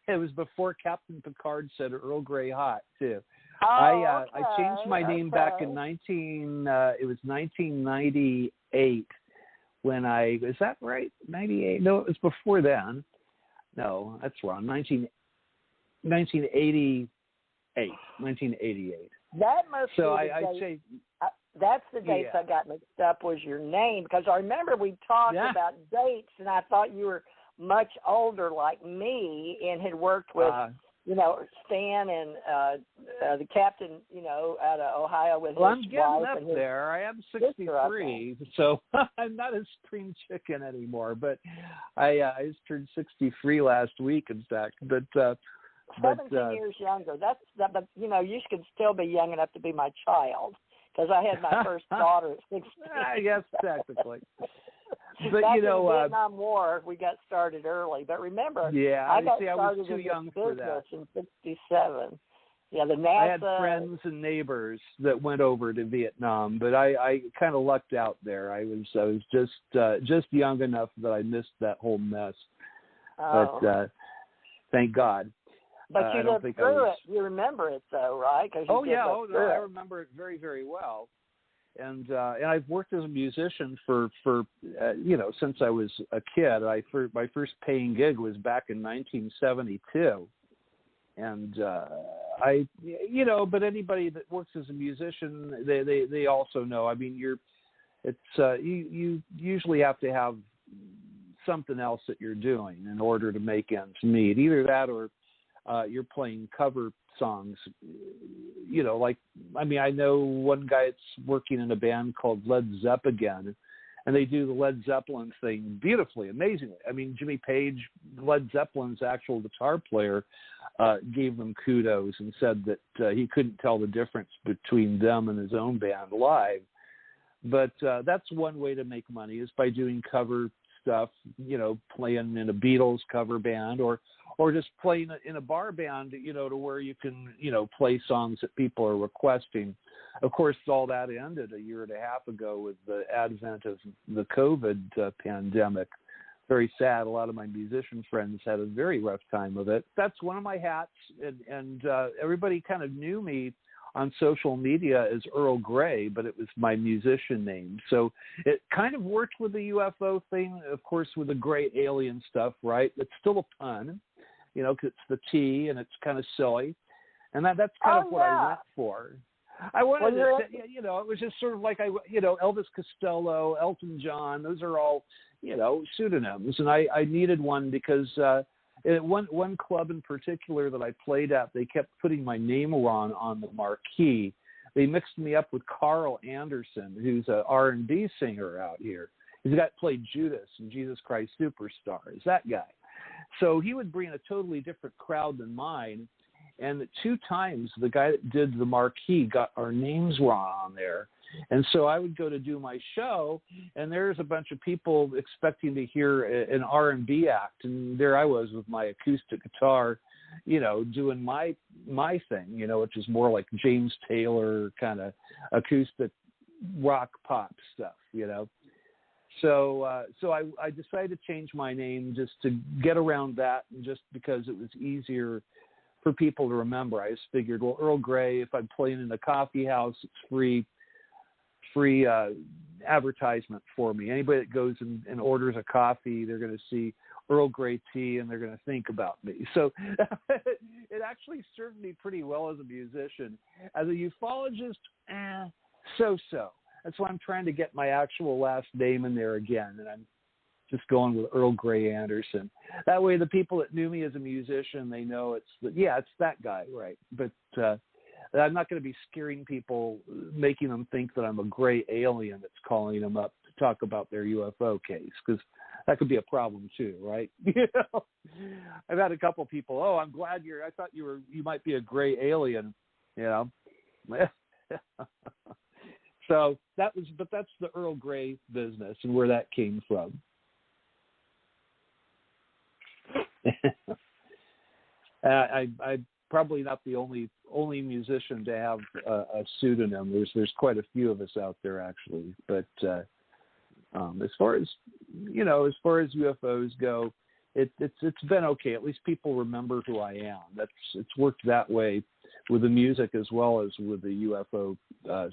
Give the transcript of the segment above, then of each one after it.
It was before Captain Picard said Earl Grey hot too. Oh, I changed my name back in 1998 when is that right? 98? No, it was before then. No, that's wrong. 1988. 1988. That must so be the I'd date. say That's the dates I got mixed up was your name, because I remember we talked about dates, and I thought you were much older like me and had worked with, Stan and the captain, out of Ohio with his wife. I'm getting up there. I am 63, so I'm not a spring chicken anymore, but I just turned 63 last week, in fact. But 17 years younger. But you could still be young enough to be my child, because I had my first daughter at 16. I guess technically. But Back in the Vietnam War, we got started early. But remember, I was too young for that. In '67. Yeah, the NASA. I had friends and neighbors that went over to Vietnam, but I kind of lucked out there. I was just young enough that I missed that whole mess. Oh. But thank God. But you lived through it. You remember it, though, right? I remember it very, very well. And I've worked as a musician for since I was a kid. My first paying gig was back in 1972. And but anybody that works as a musician, they also know. I mean, you usually have to have something else that you're doing in order to make ends meet. Either that or you're playing cover songs, I know one guy that's working in a band called Led Zeppelin, and they do the Led Zeppelin thing beautifully, amazingly. I mean, Jimmy Page, Led Zeppelin's actual guitar player, gave them kudos and said that he couldn't tell the difference between them and his own band live. But that's one way to make money, is by doing cover stuff, playing in a Beatles cover band or just playing in a bar band, to where you can, play songs that people are requesting. Of course, all that ended a year and a half ago with the advent of the COVID pandemic. Very sad. A lot of my musician friends had a very rough time of it. That's one of my hats, and everybody kind of knew me on social media as Earl Grey, but it was my musician name. So it kind of worked with the UFO thing, of course, with the gray alien stuff, right? It's still a pun, because it's the T and it's kind of silly. And that's kind of what I went for. I wanted to, it was just sort of like Elvis Costello, Elton John, those are all, pseudonyms. And I needed one because one club in particular that I played at, they kept putting my name wrong on the marquee. They mixed me up with Carl Anderson, who's an R&B singer out here. He's played Judas in Jesus Christ Superstar. Is that guy? So he would bring a totally different crowd than mine. And 2 times the guy that did the marquee got our names wrong on there. And so I would go to do my show, and there's a bunch of people expecting to hear an R&B act. And there I was with my acoustic guitar, doing my thing, which is more like James Taylor kind of acoustic rock pop stuff, So I decided to change my name just to get around that, and just because it was easier for people to remember. I just figured, well, Earl Grey, if I'm playing in a coffee house, it's free advertisement for me. Anybody that goes and orders a coffee, they're going to see Earl Grey tea and they're going to think about me. So it actually served me pretty well as a musician. As a ufologist, so-so. That's why I'm trying to get my actual last name in there again, and I'm just going with Earl Grey Anderson. That way the people that knew me as a musician, they know it's that guy, right? But I'm not going to be scaring people, making them think that I'm a gray alien that's calling them up to talk about their UFO case, because that could be a problem too, right? I've had a couple people, I'm glad I thought you might be a gray alien, So that's the Earl Grey business and where that came from. I'm probably not the only musician to have a pseudonym. There's quite a few of us out there actually, but as far as UFOs go, it's been okay. At least people remember who I am. It's worked that way with the music as well as with the UFO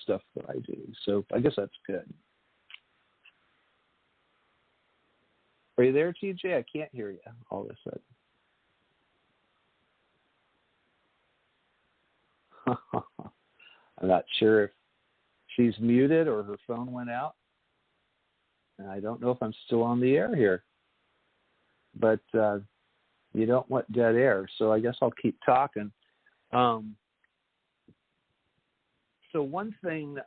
stuff that I do. So I guess that's good. Are you there, TJ? I can't hear you all of a sudden. I'm not sure if she's muted or her phone went out. And I don't know if I'm still on the air here. But you don't want dead air, so I guess I'll keep talking. So one thing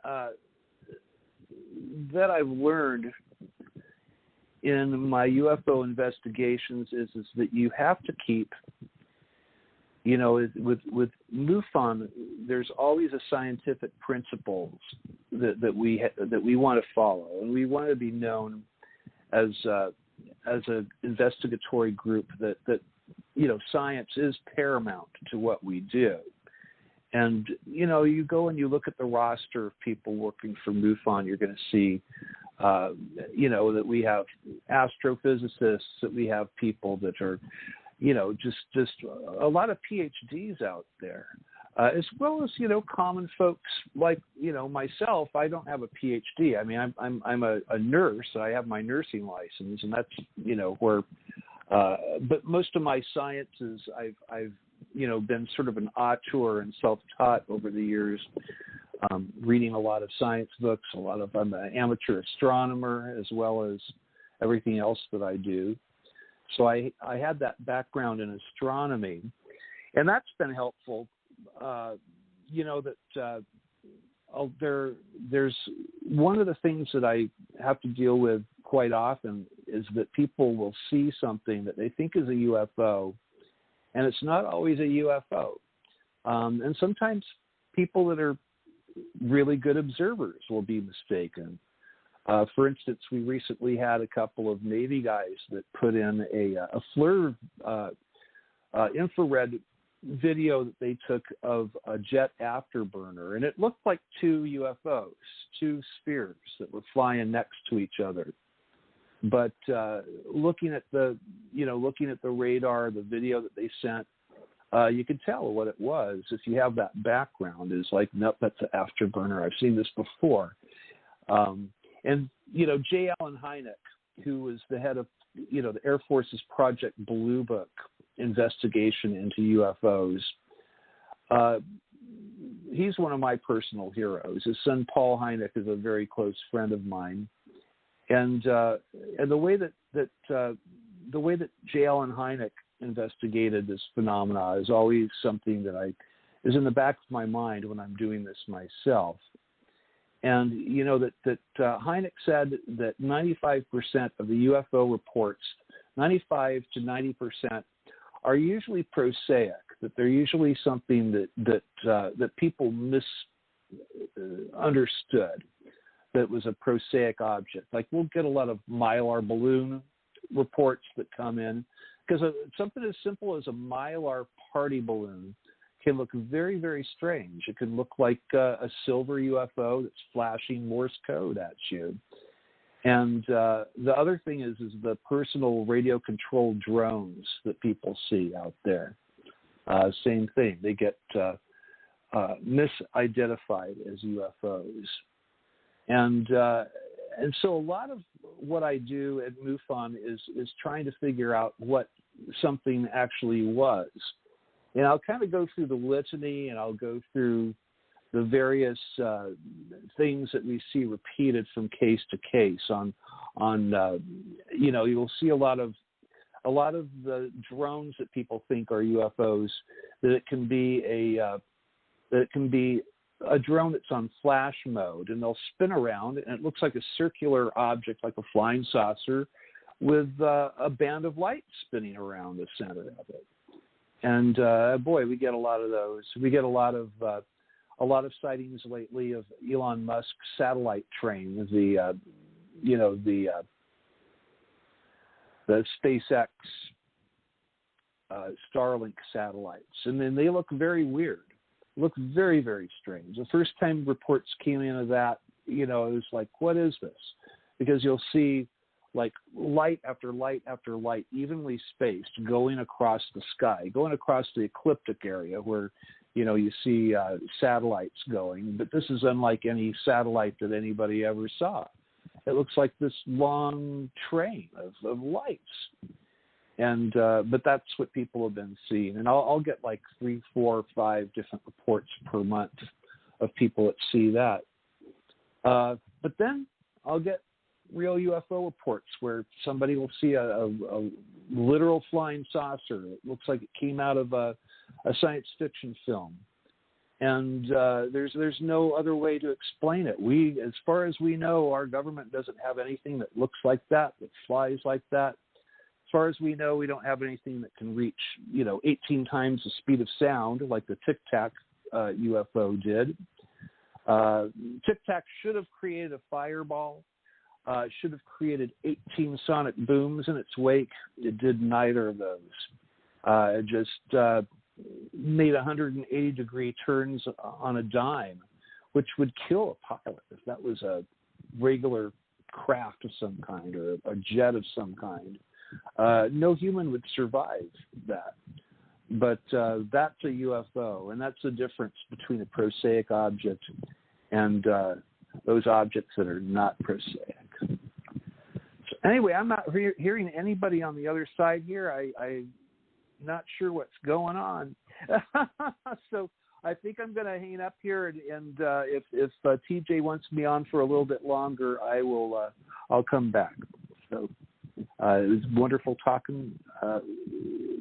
that I've learned in my UFO investigations is that you have to keep, with MUFON, there's always a scientific principles that we want to follow, and we want to be known as an investigatory group that science is paramount to what we do. And, you go and you look at the roster of people working for MUFON, you're going to see, that we have astrophysicists, that we have people that are, just a lot of PhDs out there, as well as, common folks like, myself. I don't have a PhD. I mean, I'm a nurse. I have my nursing license, and that's, where, but most of my sciences, I've been sort of an auteur and self-taught over the years, reading a lot of science books, I'm an amateur astronomer as well as everything else that I do. So I had that background in astronomy, and that's been helpful. There's one of the things that I have to deal with quite often is that people will see something that they think is a UFO, and it's not always a UFO. And sometimes people that are really good observers will be mistaken. For instance, we recently had a couple of Navy guys that put in a FLIR infrared video that they took of a jet afterburner, and it looked like two UFOs, two spheres that were flying next to each other. But looking at the radar, the video that they sent, you could tell what it was. If you have that background, is like, nope, that's an afterburner. I've seen this before. And J. Allen Hynek, who was the head of the Air Force's Project Blue Book investigation into UFOs, he's one of my personal heroes. His son Paul Hynek is a very close friend of mine, and the way that J. Allen Hynek investigated this phenomena is always something that is in the back of my mind when I'm doing this myself. And that Hynek said that 95% of the UFO reports, 95 to 90%, are usually prosaic. That they're usually something that people misunderstood. That was a prosaic object. Like, we'll get a lot of Mylar balloon reports that come in, because something as simple as a Mylar party balloon can look very, very strange. It can look like a silver UFO that's flashing Morse code at you. And the other thing is the personal radio-controlled drones that people see out there. Same thing. They get misidentified as UFOs. And so a lot of what I do at MUFON is trying to figure out what something actually was. And I'll kind of go through the litany, and I'll go through the various things that we see repeated from case to case. You'll see a lot of the drones that people think are UFOs. That it can be a drone that's on flash mode, and they'll spin around, and it looks like a circular object, like a flying saucer, with a band of light spinning around the center of it. And boy, we get a lot of those. We get a lot of sightings lately of Elon Musk's satellite train, the SpaceX Starlink satellites, and then they look very weird, look very, very strange. The first time reports came in of that, it was like, what is this? Because you'll see like light after light after light, evenly spaced, going across the sky, going across the ecliptic area where, you see satellites going. But this is unlike any satellite that anybody ever saw. It looks like this long train of lights. And but that's what people have been seeing. And I'll get like 3, 4, 5 different reports per month of people that see that. But then I'll get real UFO reports where somebody will see a literal flying saucer. It looks like it came out of a science fiction film. And there's no other way to explain it. As far as we know, our government doesn't have anything that looks like that flies like that. As far as we know, we don't have anything that can reach, 18 times the speed of sound like the Tic Tac UFO did. Tic Tac should have created a fireball. It should have created 18 sonic booms in its wake. It did neither of those. It just made 180-degree turns on a dime, which would kill a pilot if that was a regular craft of some kind or a jet of some kind. No human would survive that. But that's a UFO, and that's the difference between a prosaic object and those objects that are not prosaic. So anyway, I'm not hearing anybody on the other side here. I'm not sure what's going on. So I think I'm going to hang up here, and if TJ wants me on for a little bit longer, I'll come back. So it was wonderful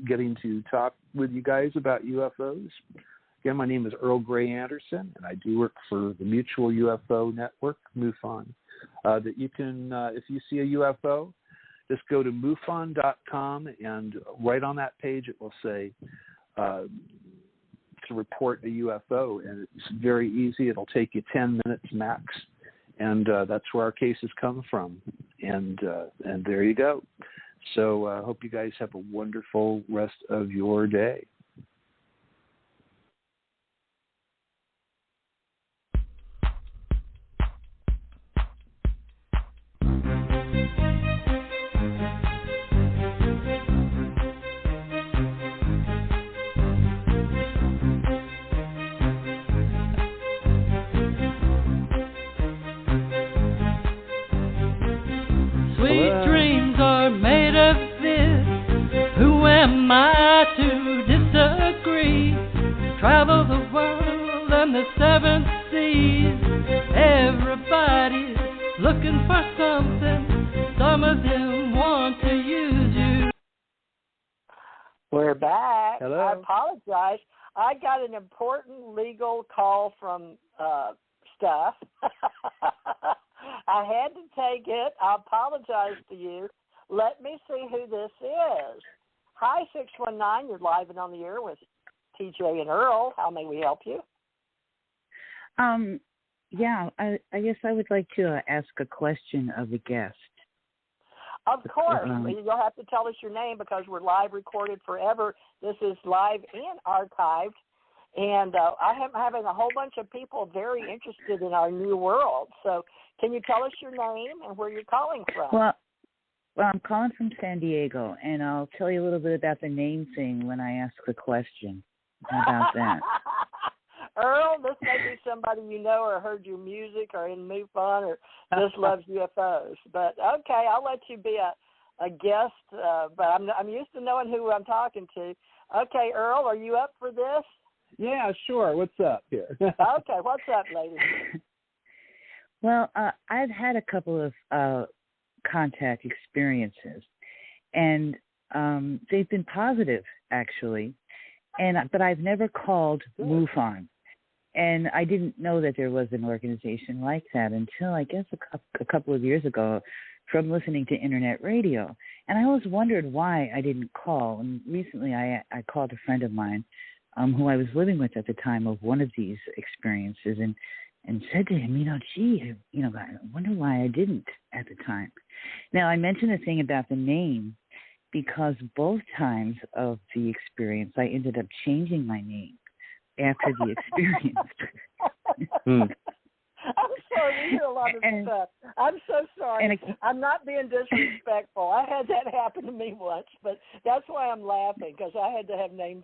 getting to talk with you guys about UFOs. Again, my name is Earl Grey Anderson, and I do work for the Mutual UFO Network, MUFON. That you can, if you see a UFO, just go to MUFON.com, and right on that page it will say to report a UFO, and it's very easy. It'll take you 10 minutes max, and that's where our cases come from. And there you go. So I hope you guys have a wonderful rest of your day. Am I to disagree? Travel the world and the 7 seas. Everybody's looking for something. Some of them want to use you. We're back. Hello. I apologize. I got an important legal call from Stuff. I had to take it. I apologize to you. Let me see who this is. Hi, 619. You're live and on the air with TJ and Earl. How may we help you? Yeah, I guess I would like to ask a question of the guest. Of course. You'll have to tell us your name because we're live recorded forever. This is live and archived. And I'm having a whole bunch of people very interested in our new world. So can you tell us your name and where you're calling from? Well, I'm calling from San Diego, and I'll tell you a little bit about the name thing when I ask the question. How about that? Earl, this may be somebody you know or heard your music or in MUFON or just loves UFOs. But, okay, I'll let you be a guest, but I'm used to knowing who I'm talking to. Okay, Earl, are you up for this? Yeah, sure. What's up here? Okay, what's up, ladies? Well, I've had a couple of contact experiences, and they've been positive, actually. But I've never called MUFON, and I didn't know that there was an organization like that until I guess a couple of years ago from listening to internet radio. And I always wondered why I didn't call. And recently I called a friend of mine who I was living with at the time of one of these experiences, and said to him, gee, I wonder why I didn't at the time. Now, I mentioned the thing about the name because both times of the experience, I ended up changing my name after the experience. I'm sorry. We hear a lot of stuff. I'm so sorry. I'm not being disrespectful. I had that happen to me once, but that's why I'm laughing, because I had to have name